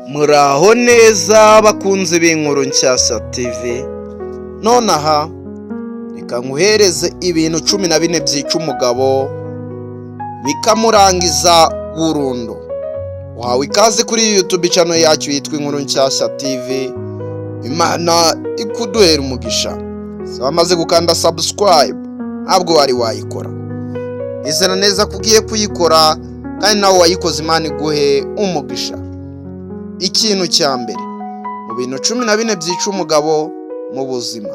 Muraho neza bakunzi b'inkuru nshyashya TV. Nonaha reka nguhereze ibintu 14 byica umugabo bikamurangiza burundu. Wahawe ikaze kuri YouTube channel yacu yitwa Inkuru Nshyashya TV. Imana ikuduhera umugisha. Wamaze gukanda subscribe ntabwo wari wayikora. Izana neza kugiye kuyikora kandi nawe wayikoze Imana iguhe umugisha. Ikintu cya mbere mu bintu 14 byica umugabo mu buzima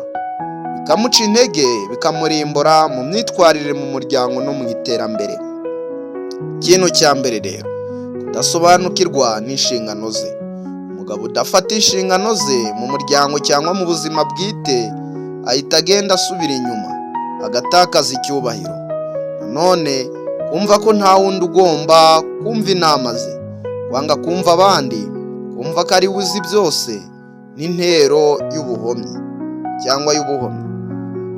bikamuca intege bikamurimbura mu myitwarire mu muryango no mu iterambere. Ikintu cya mbere rero kudasobanukirwa n'inshingano ze. Umugabo udafata inshingano ze mu muryango cyangwa mu buzima bwite ahita agenda asubira inyuma agatakaza icyubahiro. Nanone kumva ko nta wundi ugomba kumva inama ze, wanga kumva abandi, kumva ko ari uzi byose n'intero y'ubuhomyi cyangwa y'ubuhomyi.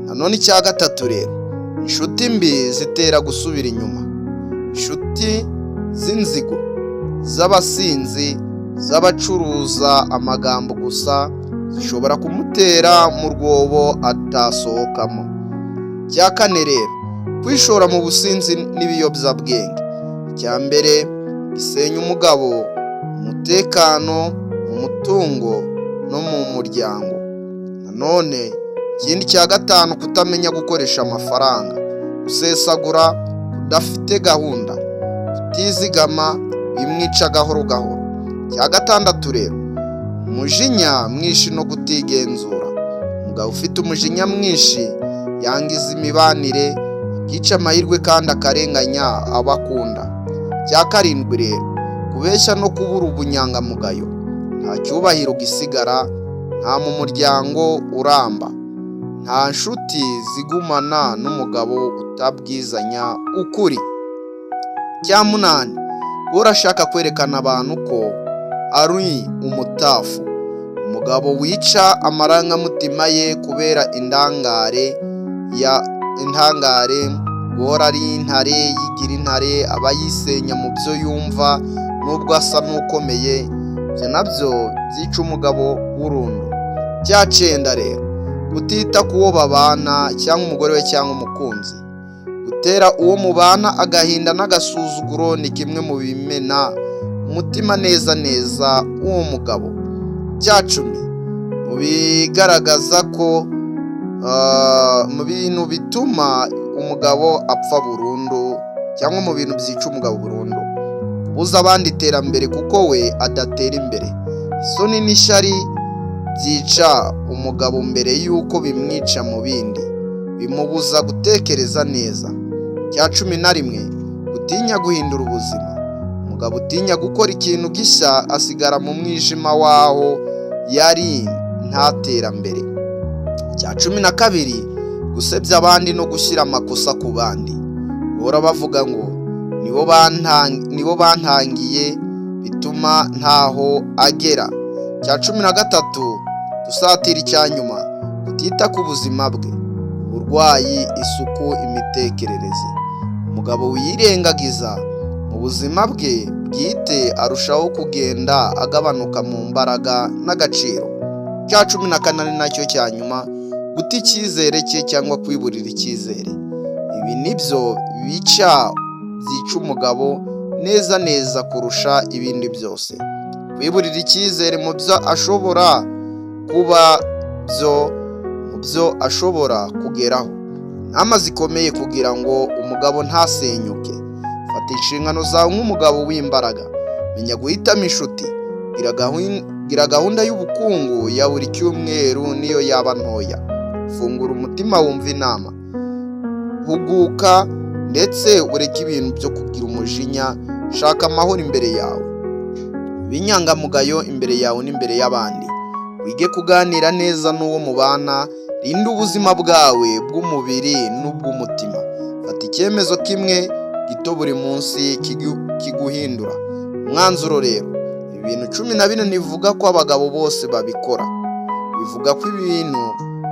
Nanone icya gatatu rero, inshuti mbi zitera gusubira inyuma. Inshuti z'inzigo, z'abasinzi, z'abacuruza amagambo gusa zishobora kumutera mu rwobo atasohokamo. Icya kane rero, kwishora mu businzi n'ibiyobyabwenge. Icya mbere gisenya umugabo, umutekano, mu mutungo no mu muryango. Nanone ikindi cya gatanu, kutamenya gukoresha amafaranga, gusesagura, kudafite gahunda, kutizigama bimwica gahoro gahoro. Icya gatandatu rero, umujinya mwinshi no kutigenzura. Umugabo ufite umujinya mwinshi yangiza imibanire, akica amahirwe kandi akarenganya abakunda. Icya karindwi rero, kubeshya no kubura ubunyangamugayo. Nta cyubahiro gisigara, nta mu muryango uramba, nta nshuti zigumana n'umugabo utabwizanya ukuri. Icya munani, urashaka kwerekana abantu ko ari umutafu. Umugabo wica amarangamutima ye kubera intangare, guhora ari intare, yigira intare, aba yisenya mu byo yumva nubwo asa n'ukomeye. Ibyo nabyo byica umugabo burundu. Icya cyenda rero, kutita ku uwo babana cyangwa umugore we cyangwa umukunzi. Gutera uwo mubana agahinda n'agasuzuguro ni kimwe mu bimena umutima neza neza uwo mugabo. Icya cumi, mu bigaragaza ko mu bintu bituma umugabo apfa burundu cyangwa mu bintu byica umugabo burundu, kubuza abandi iterambere kuko we adatera imbere. Isoni n'ishyari byica umugabo mbere y'uko bimwica mu bindi, bimubuza gutekereza neza. Icya 11, gutinya guhindura ubuzima. Umugabo utinya gukora ikintu gishya asigara mu mwijima waho yari nta terambere. Icya 12, gusebya abandi no gushyira amakosa ku bandi. Bahora bavuga ngo nibo bantangiye bituma ntaho agera. Icya 13, dusatira icya nyuma, kutita ku buzima bwe, uburwayi, isuku, imitekerereze. Umugabo wirengagiza mu buzima bwe bwite arushaho kugenda agabanuka mu mbaraga n'agaciro. Icya 14 nacyo cya nyuma, guta icyizere cye cyangwa kwiburira icyizere. Ibi nibyo byica umugabo neza neza kurusha ibindi byose. Kwiburira icyizere mu byo ashobora kuba mu byo ashobora kugeraho. Inama zikomeye kugira ngo umugabo ntasenyuke. Fata inshingano zawe nk'umugabo w'imbaraga. Menya guhitamo inshuti. Gira gahunda y'ubukungu ya buri cyumweru niyo yaba ntoya. Fungura umutima wumva inama. Huguka ndetse ureke ibintu byo kugira umujinya. Shaka amahoro imbere yawe, binyangamugayo imbere yawe n'imbere y'abandi. Wige kuganira neza n'uwo mubana. Rinda ubuzima bwawe bw'umubiri n'ubw'umutima. Fata icyemezo kimwe gito buri munsi kiguhindura. Umwanzuro rero, ibintu 14 nivuga ko abagabo bose babikora. Bivuga ko ibintu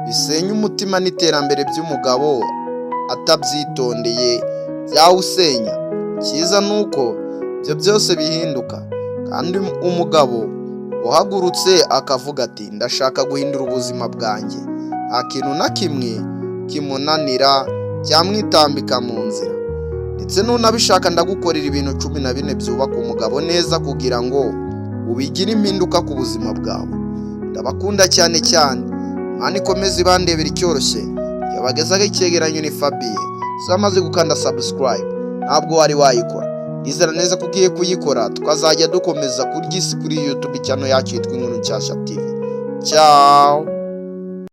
bisenya umutima n'iterambere by'umugabo atabyitondeye byawusenya. Cyiza nuko ibyo byose bihinduka kandi umugabo uhagurutse akavuga ati ndashaka guhindura ubuzima bwanjye, nta kintu na kimwe kimunanira cyamwitambika mu nzira. Ndetse nunabishaka ndagukorera ibintu 14 byubaka umugabo neza kugira ngo ubigire impinduka ku buzima bwawe. Ndabakunda cyane cyane, Imana ikomeze ibandebera icyoroshye. Yabagezaho icyegeranyo ni Fabien. So amaze gukanda subscribe ntabwo wari wayikora, ndizera neza ko ugiye kuyikora, tukazajya dukomeza kurya isi kuri YouTube channel yacu yitwa Inkuru Nshyashya TV. Ciao.